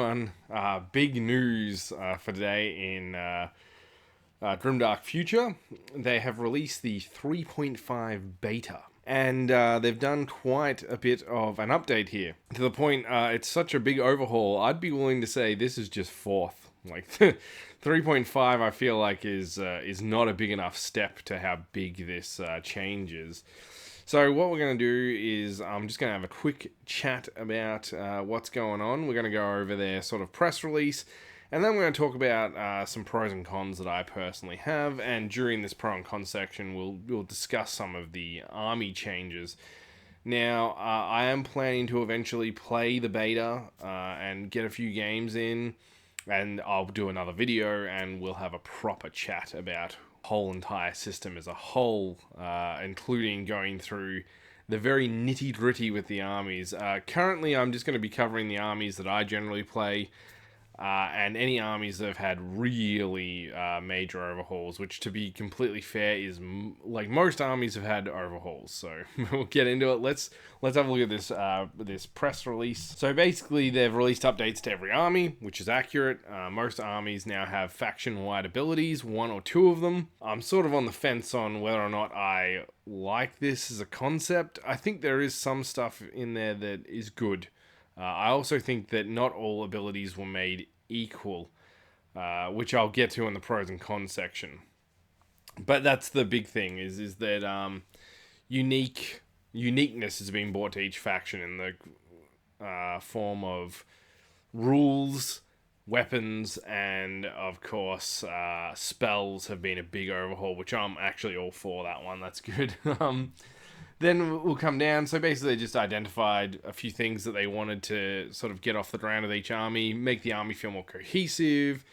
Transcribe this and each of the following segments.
everyone. Big news for today in Grimdark Future. They have released the 3.5 beta. And they've done quite a bit of an update here. To the point, it's such a big overhaul, I'd be willing to say this is just fourth. Like, 3.5 I feel like is not a big enough step to how big this change is. So what we're going to do is I'm just going to have a quick chat about what's going on. We're going to go over their sort of press release, and then we're going to talk about some pros and cons that I personally have, and during this pro and con section we'll discuss some of the army changes. Now, I am planning to eventually play the beta and get a few games in, and I'll do another video and we'll have a proper chat about whole entire system as a whole, including going through the very nitty-gritty with the armies. Currently, I'm just going to be covering the armies that I generally play, and any armies that have had really major overhauls, which, to be completely fair, is like most armies have had overhauls. So we'll get into it. Let's have a look at this this press release. So basically, they've released updates to every army, which is accurate. Most armies now have faction-wide abilities, one or two of them. I'm sort of on the fence on whether or not I like this as a concept. I think there is some stuff in there that is good. I also think that not all abilities were made equal, which I'll get to in the pros and cons section. But that's the big thing, is that uniqueness is being brought to each faction in the form of rules, weapons, and of course spells have been a big overhaul, which I'm actually all for that one. That's good. Then we'll come down. So basically, they just identified a few things that they wanted to sort of get off the ground with each army, make the army feel more cohesive,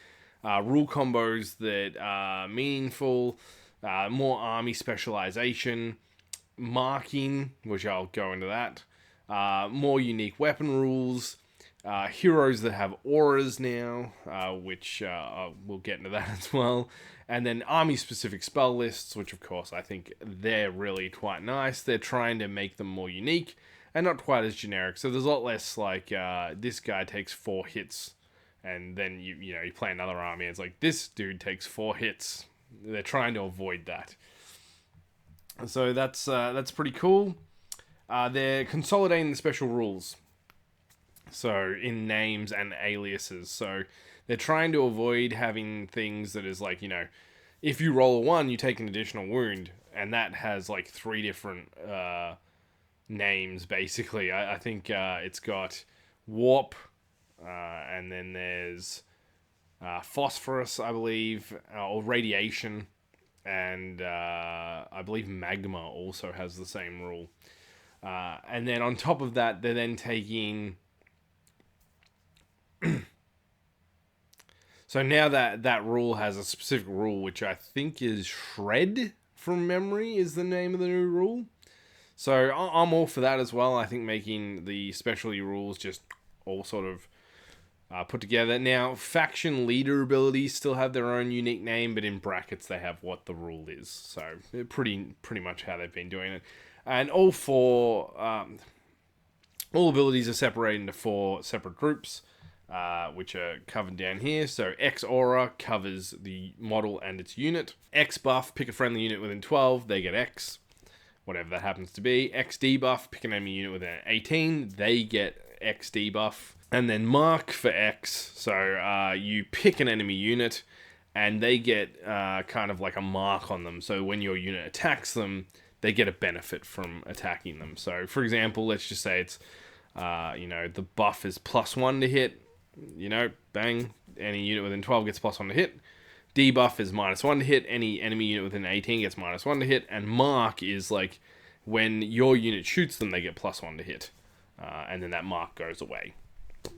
rule combos that are meaningful, more army specialization, marking, which I'll go into that, more unique weapon rules, heroes that have auras now, which we'll get into that as well. And then army-specific spell lists, which of course I think they're really quite nice. They're trying to make them more unique and not quite as generic. So there's a lot less like, this guy takes 4 hits, and then you play another army, and it's like, this dude takes 4 hits. They're trying to avoid that. So that's pretty cool. They're consolidating the special rules, so in names and aliases. So they're trying to avoid having things that is like, if you roll a 1, you take an additional wound, and that has like 3 different names basically. I think it's got warp, and then there's phosphorus, I believe, or radiation, and I believe magma also has the same rule. And then on top of that, they're then taking so now that rule has a specific rule, which I think is Shred, from memory, is the name of the new rule. So I'm all for that as well. I think making the specialty rules just all sort of put together. Now, faction leader abilities still have their own unique name, but in brackets they have what the rule is. So pretty much how they've been doing it. And all abilities are separated into 4 separate groups, which are covered down here. So X Aura covers the model and its unit. X Buff, pick a friendly unit within 12, they get X, whatever that happens to be. X Debuff, pick an enemy unit within 18, they get X Debuff. And then Mark for X, so you pick an enemy unit, and they get kind of like a mark on them. So when your unit attacks them, they get a benefit from attacking them. So for example, let's just say it's, the buff is +1 to hit. Bang, any unit within 12 gets +1 to hit. Debuff is -1 to hit. Any enemy unit within 18 gets -1 to hit. And mark is like when your unit shoots them, they get +1 to hit. And then that mark goes away.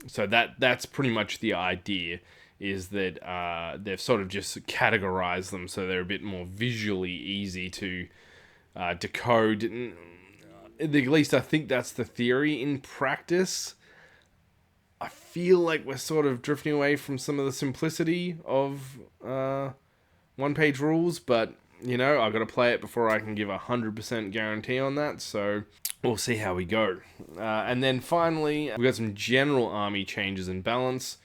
So that's pretty much the idea, is that they've sort of just categorized them so they're a bit more visually easy to decode. At least I think that's the theory. In practice, I feel like we're sort of drifting away from some of the simplicity of one-page rules, but I've got to play it before I can give 100% guarantee on that. So we'll see how we go. And then finally, we've got some general army changes in balance.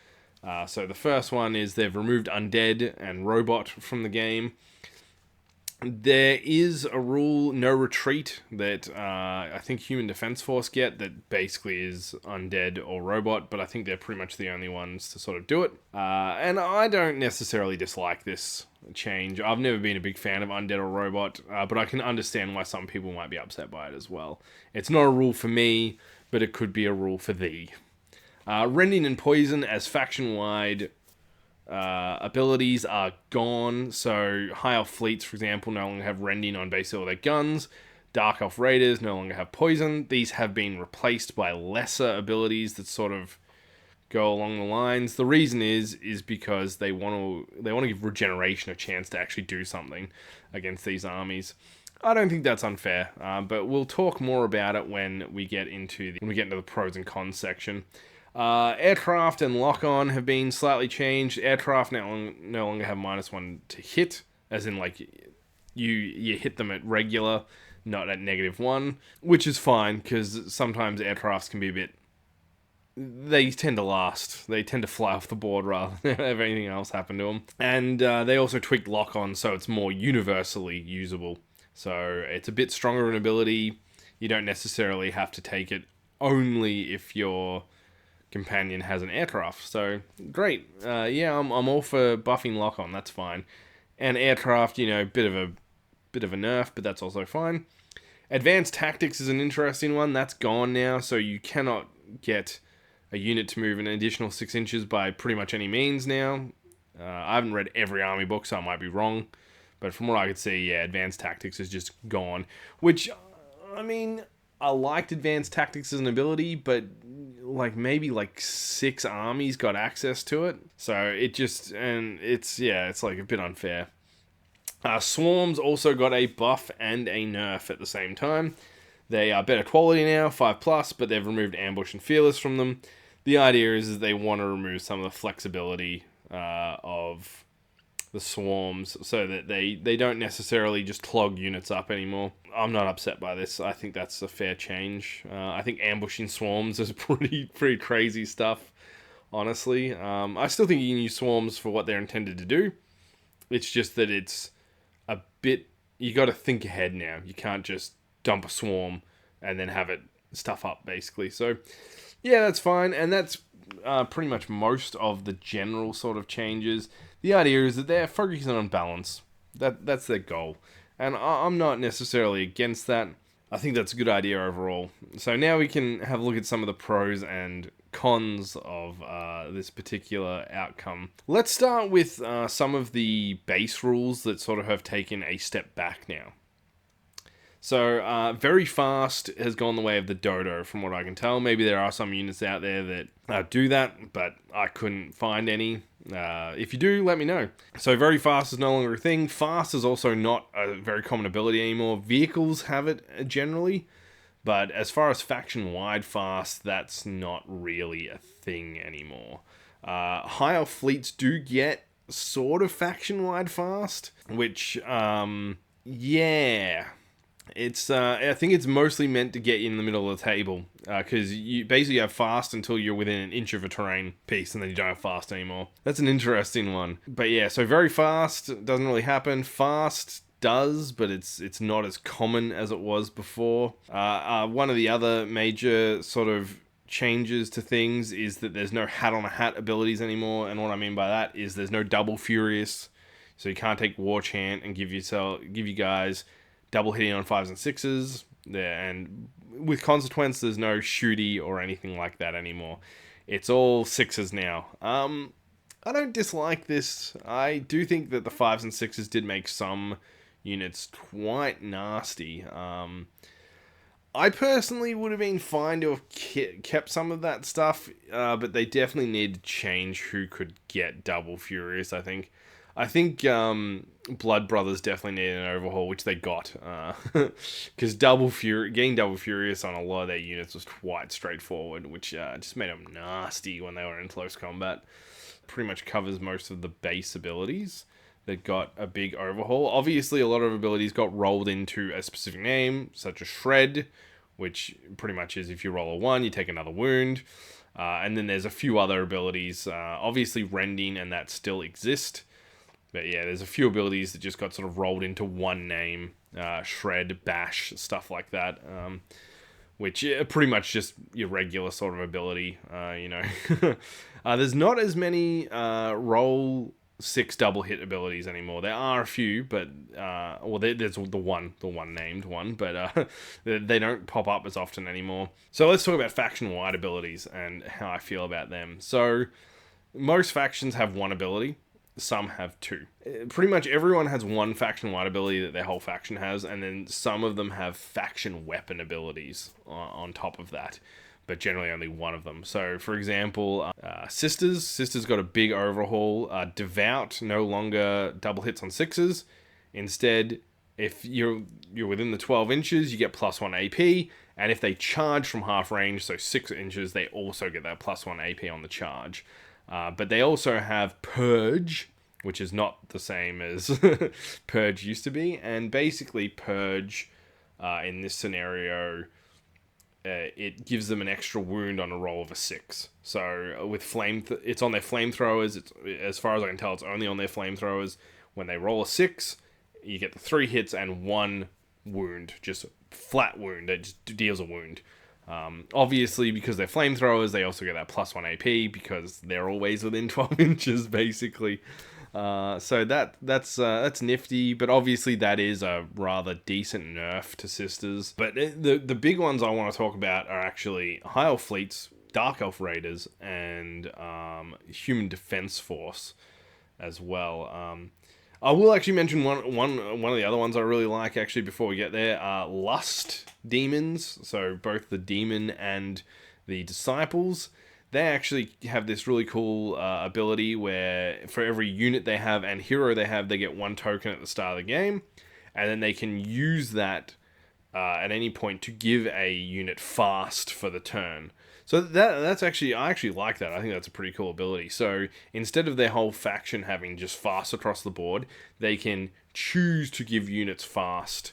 So the first one is they've removed Undead and Robot from the game. There is a rule, no retreat, that I think Human Defense Force get that basically is Undead or Robot, but I think they're pretty much the only ones to sort of do it. And I don't necessarily dislike this change. I've never been a big fan of Undead or Robot, but I can understand why some people might be upset by it as well. It's not a rule for me, but it could be a rule for thee. Rending and Poison as faction-wide abilities are gone. So High Elf fleets, for example, no longer have Rending on basically all their guns. Dark Elf raiders no longer have Poison. These have been replaced by lesser abilities that sort of go along the lines. The reason is because they want to give Regeneration a chance to actually do something against these armies. I don't think that's unfair, but we'll talk more about it when we get into the pros and cons section. Aircraft and lock-on have been slightly changed. Aircraft no longer have -1 to hit, as in like you hit them at regular, not at -1, which is fine because sometimes aircrafts can be a bit. They tend to last. They tend to fly off the board rather than have anything else happen to them. And they also tweaked lock-on so it's more universally usable. So it's a bit stronger in ability. You don't necessarily have to take it only if your companion has an aircraft. So great. I'm all for buffing lock-on. That's fine. And aircraft, bit of a nerf, but that's also fine. Advanced tactics is an interesting one. That's gone now, so you cannot get a unit to move an additional 6 inches by pretty much any means now. I haven't read every army book, so I might be wrong. But from what I could see, yeah, advanced tactics is just gone. Which, I mean, I liked advanced tactics as an ability, but maybe 6 armies got access to it. So it's like a bit unfair. Swarms also got a buff and a nerf at the same time. They are better quality now, 5+, but they've removed Ambush and Fearless from them. The idea is they want to remove some of the flexibility of the swarms so that they don't necessarily just clog units up anymore. I'm not upset by this. I think that's a fair change. I think ambushing swarms is pretty crazy stuff, honestly. I still think you can use swarms for what they're intended to do. It's just that it's a bit... You got to think ahead now. You can't just dump a swarm and then have it stuff up, basically. So, yeah, that's fine. And that's pretty much most of the general sort of changes. The idea is that they're focusing on balance. That's their goal. And I'm not necessarily against that. I think that's a good idea overall. So now we can have a look at some of the pros and cons of this particular outcome. Let's start with some of the base rules that sort of have taken a step back now. So, very fast has gone the way of the dodo, from what I can tell. Maybe there are some units out there that do that, but I couldn't find any. If you do, let me know. So, very fast is no longer a thing. Fast is also not a very common ability anymore. Vehicles have it generally, but as far as faction-wide fast, that's not really a thing anymore. High elf fleets do get sort of faction-wide fast, which, yeah... It's I think it's mostly meant to get you in the middle of the table, because you basically have fast until you're within an inch of a terrain piece, and then you don't have fast anymore. That's an interesting one. But yeah, so very fast doesn't really happen. Fast does, but it's not as common as it was before. One of the other major sort of changes to things is that there's no hat on a hat abilities anymore, and what I mean by that is there's no double furious, so you can't take War Chant and give you guys double hitting on 5s and 6s, and with Consequence, there's no shooty or anything like that anymore. It's all 6s now. I don't dislike this. I do think that the 5s and 6s did make some units quite nasty. I personally would have been fine to have kept some of that stuff, but they definitely need to change who could get double furious, I think. I think Blood Brothers definitely needed an overhaul, which they got. Because getting Double Furious on a lot of their units was quite straightforward, which just made them nasty when they were in close combat. Pretty much covers most of the base abilities that got a big overhaul. Obviously, a lot of abilities got rolled into a specific name, such as Shred, which pretty much is if you roll a 1, you take another wound. And then there's a few other abilities, obviously rending, and that still exist. But yeah, there's a few abilities that just got sort of rolled into one name, shred, bash, stuff like that, which are pretty much just your regular sort of ability, you know. There's not as many roll 6 double hit abilities anymore. There are a few, but well, there's the one named one, but they don't pop up as often anymore. So let's talk about faction-wide abilities and how I feel about them. So most factions have one ability. Some have 2. Pretty much everyone has one faction-wide ability that their whole faction has, and then some of them have faction weapon abilities on top of that, but generally only one of them. So, for example, Sisters got a big overhaul. Devout no longer double hits on 6s. Instead, if you're within the 12 inches, you get +1 AP, and if they charge from half range, so 6 inches, they also get that +1 AP on the charge. But they also have Purge, which is not the same as Purge used to be. And basically, Purge, in this scenario, it gives them an extra wound on a roll of a 6. So with it's on their flamethrowers. It's, as far as I can tell, it's only on their flamethrowers. When they roll a 6, you get the 3 hits and 1 wound, just flat wound. It just deals a wound. Obviously, because they're flamethrowers, they also get that +1 AP because they're always within 12 inches, basically. So that's nifty, but obviously that is a rather decent nerf to Sisters. But the big ones I want to talk about are actually High Elf Fleets, Dark Elf Raiders, and Human Defense Force as well. I will actually mention one of the other ones I really like, actually, before we get there. Lust Demons, so both the Demon and the Disciples. They actually have this really cool ability where for every unit they have and hero they have, they get 1 token at the start of the game. And then they can use that at any point to give a unit fast for the turn. So that's actually, I actually like that. I think that's a pretty cool ability. So instead of their whole faction having just fast across the board, they can choose to give units fast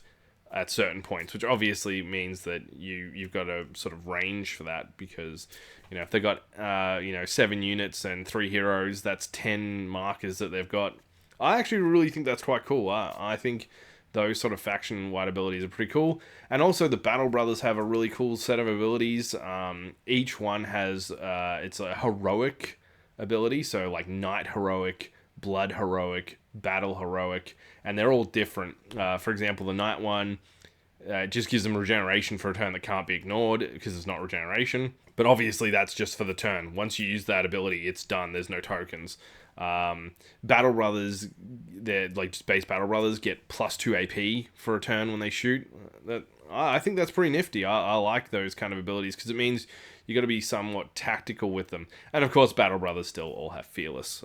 at certain points, which obviously means that you've got a sort of range for that, because, you know, if they've got 7 units and 3 heroes, that's 10 markers that they've got. I actually really think that's quite cool. I think those sort of faction-wide abilities are pretty cool. And also the Battle Brothers have a really cool set of abilities. Each one has, it's a heroic ability, so like Knight Heroic, Blood Heroic, Battle Heroic, and they're all different. For example, the Knight one just gives them regeneration for a turn that can't be ignored, because it's not regeneration. But obviously that's just for the turn. Once you use that ability, it's done. There's no tokens. Battle Brothers, they're like just base Battle Brothers, get +2 AP for a turn when they shoot. I think that's pretty nifty. I like those kind of abilities, because it means you got to be somewhat tactical with them. And of course, Battle Brothers still all have Fearless.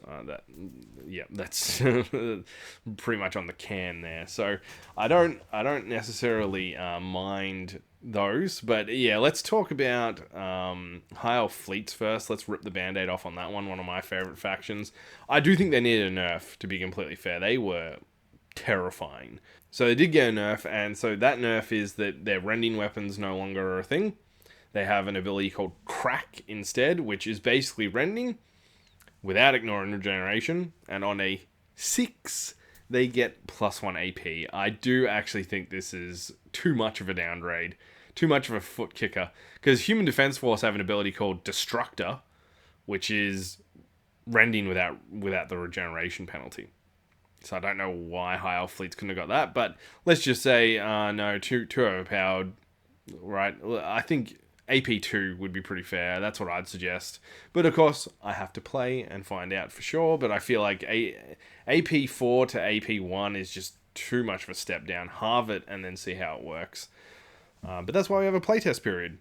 That's pretty much on the can there. So I don't necessarily mind those, but yeah, let's talk about High Elf Fleets first. Let's rip the band-aid off on that one of my favorite factions. I do think they needed a nerf, to be completely fair. They were terrifying. So they did get a nerf, and so that nerf is that their rending weapons no longer are a thing. They have an ability called Crack instead, which is basically rending without ignoring regeneration, and on a 6 they get +1 AP. I do actually think this is too much of a downgrade, too much of a foot kicker, because Human Defense Force have an ability called Destructor, which is rending without the regeneration penalty. So I don't know why High Elf Fleets couldn't have got that, but let's just say no, too overpowered, right? I think AP2 would be pretty fair. That's what I'd suggest. But of course, I have to play and find out for sure. But I feel like AP4 to AP1 is just too much of a step down. Halve it and then see how it works. But that's why we have a playtest period.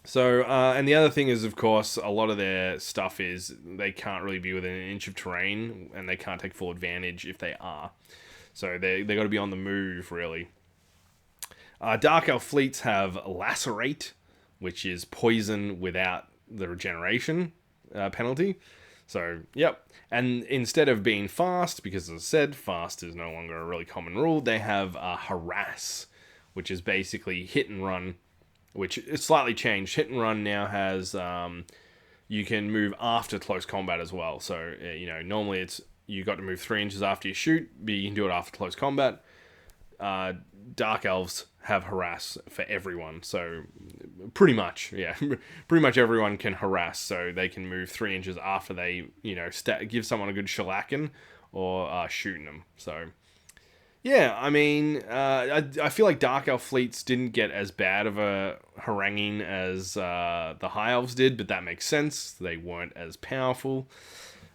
So, and the other thing is, of course, a lot of their stuff is they can't really be within an inch of terrain, and they can't take full advantage if they are. So they got to be on the move, really. Dark Elf Fleets have Lacerate, which is poison without the regeneration penalty. So, yep. And instead of being fast, because as I said, fast is no longer a really common rule, they have Harass, which is basically hit and run. which is slightly changed. Hit and run now has you can move after close combat as well. So normally it's you got to move 3 inches after you shoot, but you can do it after close combat. Dark elves have harass for everyone, so pretty much everyone can harass, so they can move 3 inches after they give someone a good shellacking or shooting them. So yeah, I mean, I feel like Dark Elf fleets didn't get as bad of a haranguing as the High Elves did, but that makes sense. They weren't as powerful.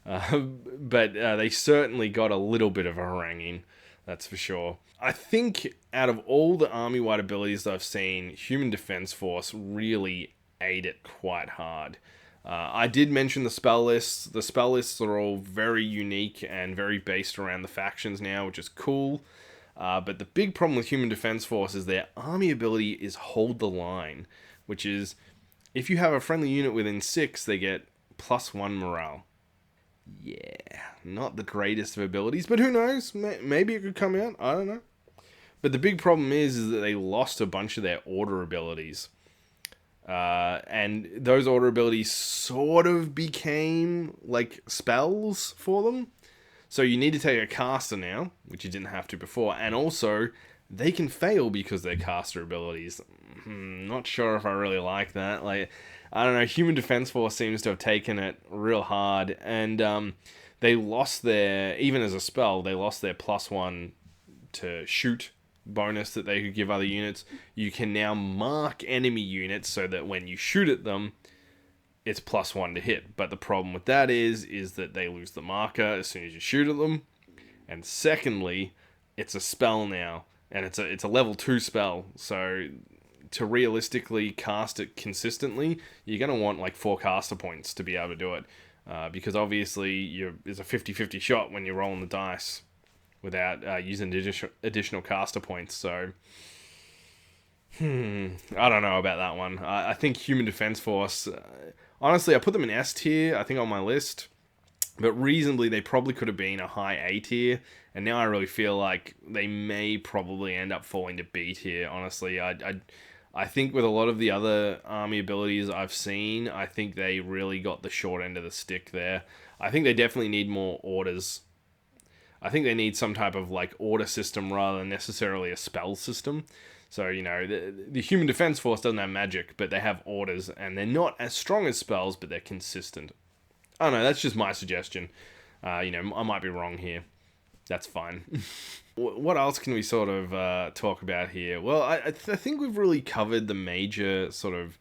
But they certainly got a little bit of a haranguing, that's for sure. I think out of all the army-wide abilities that I've seen, Human Defense Force really ate it quite hard. I did mention the spell lists. The spell lists are all very unique and very based around the factions now, which is cool. But the big problem with Human Defense Force is their army ability is Hold the Line, which is if you have a friendly unit within 6, they get +1 morale. Yeah, not the greatest of abilities, but who knows? Maybe it could come out. I don't know. But the big problem is that they lost a bunch of their order abilities. And those order abilities sort of became like spells for them. So you need to take a caster now, which you didn't have to before. And also, they can fail because they're caster abilities. Not sure if I really like that. Like, I don't know, Human Defense Force seems to have taken it real hard. And they lost their, even as a spell, they lost their +1 to shoot bonus that they could give other units. You can now mark enemy units so that when you shoot at them, it's +1 to hit. But the problem with that is that they lose the marker as soon as you shoot at them. And secondly, it's a spell now, and it's a level 2 spell. So to realistically cast it consistently, you're going to want like 4 caster points to be able to do it. Because obviously it's a 50-50 shot when you're rolling the dice without using additional caster points. So, I don't know about that one. I think Human Defense Force, honestly, I put them in S tier, I think, on my list. But reasonably, they probably could have been a high A tier. And now I really feel like they may probably end up falling to B tier, honestly. I think with a lot of the other army abilities I've seen, I think they really got the short end of the stick there. I think they definitely need more orders. I think they need some type of like order system rather than necessarily a spell system. So, the Human Defense Force doesn't have magic, but they have orders, and they're not as strong as spells, but they're consistent. I don't know, that's just my suggestion. I might be wrong here. That's fine. What else can we sort of talk about here? Well, I think we've really covered the major sort of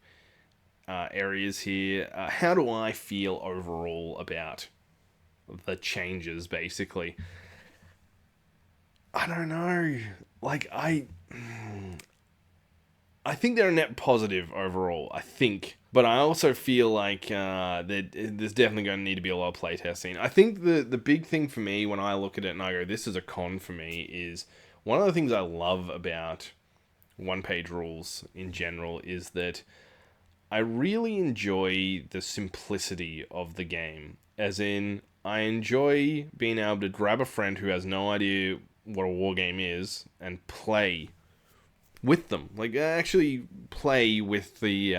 areas here. How do I feel overall about the changes, basically? I don't know. Like, I think they're a net positive overall, I think. But I also feel like there's definitely going to need to be a lot of playtesting. I think the big thing for me when I look at it and I go, this is a con for me, is one of the things I love about one-page rules in general is that I really enjoy the simplicity of the game. As in, I enjoy being able to grab a friend who has no idea what a war game is and play with them. Like, actually play with the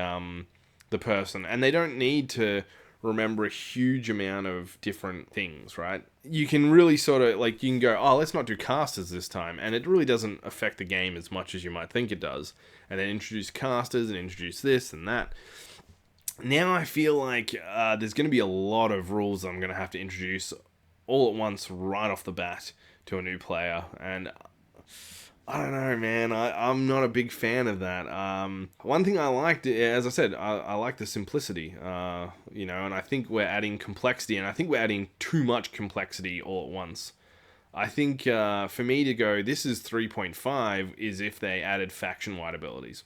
person, and they don't need to remember a huge amount of different things, right? You can really sort of, like, you can go, oh, let's not do casters this time, and it really doesn't affect the game as much as you might think it does. And then introduce casters and introduce this and that. Now I feel like there's going to be a lot of rules I'm going to have to introduce all at once right off the bat to a new player, and I don't know, man. I'm not a big fan of that. One thing I liked, as I said, I like the simplicity, and I think we're adding complexity, and I think we're adding too much complexity all at once. I think for me to go, this is 3.5, is if they added faction-wide abilities.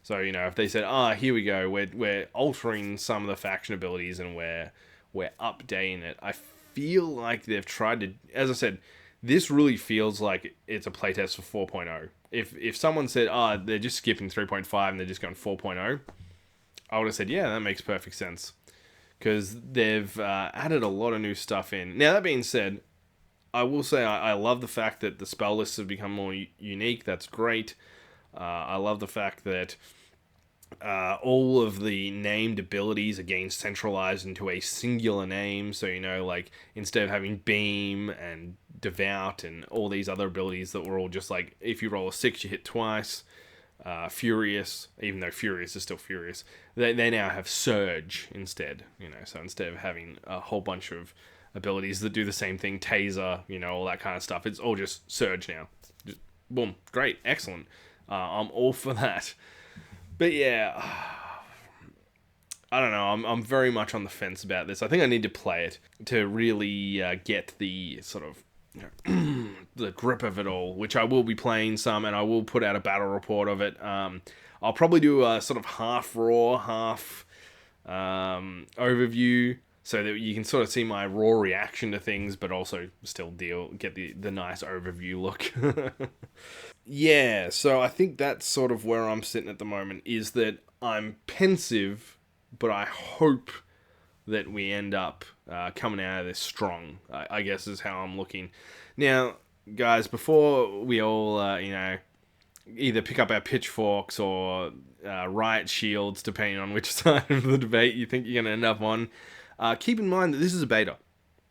So, if they said, here we go, we're altering some of the faction abilities and we're updating it. I feel like they've tried to, as I said, this really feels like it's a playtest for 4.0. If someone said, they're just skipping 3.5 and they're just going 4.0, I would have said, yeah, that makes perfect sense. Because they've added a lot of new stuff in. Now, that being said, I will say I love the fact that the spell lists have become more unique. That's great. I love the fact that all of the named abilities are again centralized into a singular name. So, like instead of having Beam and Devout and all these other abilities that were all just like, if you roll a 6, you hit twice. Furious, even though Furious is still Furious, they now have Surge instead. So instead of having a whole bunch of abilities that do the same thing, Taser, all that kind of stuff, it's all just Surge now. Just, boom, great, excellent. I'm all for that. But yeah, I don't know. I'm very much on the fence about this. I think I need to play it to really get the sort of the grip of it all, which I will be playing some, and I will put out a battle report of it. I'll probably do a sort of half raw, half overview, so that you can sort of see my raw reaction to things, but also still get the nice overview look. Yeah, so I think that's sort of where I'm sitting at the moment, is that I'm pensive, but I hope that we end up coming out of this strong, I guess is how I'm looking. Now, guys, before we all, either pick up our pitchforks or riot shields, depending on which side of the debate you think you're going to end up on, keep in mind that this is a beta.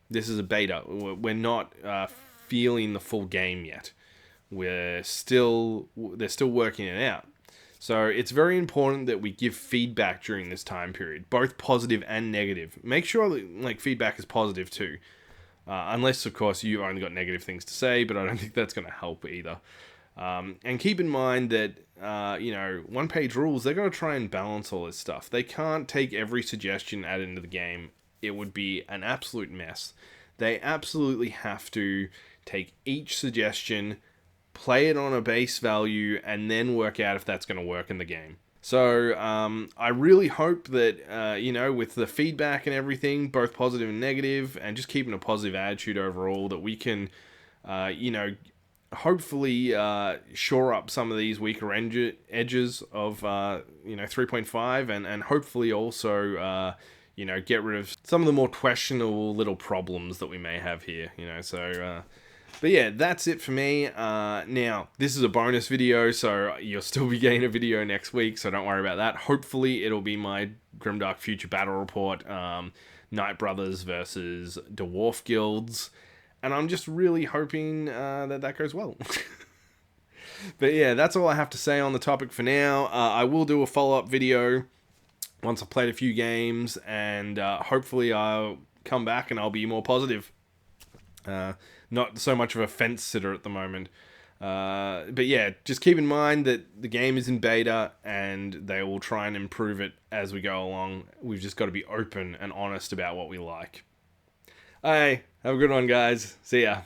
This is a beta. We're not feeling the full game yet. They're still working it out. So it's very important that we give feedback during this time period, both positive and negative. Make sure that feedback is positive too, unless of course you've only got negative things to say. But I don't think that's going to help either. And keep in mind that one-page rules, they're going to try and balance all this stuff. They can't take every suggestion added into the game. It would be an absolute mess. They absolutely have to take each suggestion, play it on a base value, and then work out if that's going to work in the game. So I really hope that, with the feedback and everything, both positive and negative, and just keeping a positive attitude overall, that we can, hopefully shore up some of these weaker edges of, 3.5, and hopefully also, get rid of some of the more questionable little problems that we may have here, But yeah, that's it for me. Now, this is a bonus video, so you'll still be getting a video next week, so don't worry about that. Hopefully, it'll be my Grimdark Future Battle Report, Night Brothers versus Dwarf Guilds, and I'm just really hoping that goes well. But yeah, that's all I have to say on the topic for now. I will do a follow-up video once I've played a few games, and hopefully I'll come back and I'll be more positive. Not so much of a fence sitter at the moment. But yeah, just keep in mind that the game is in beta and they will try and improve it as we go along. We've just got to be open and honest about what we like. Hey, have a good one, guys. See ya.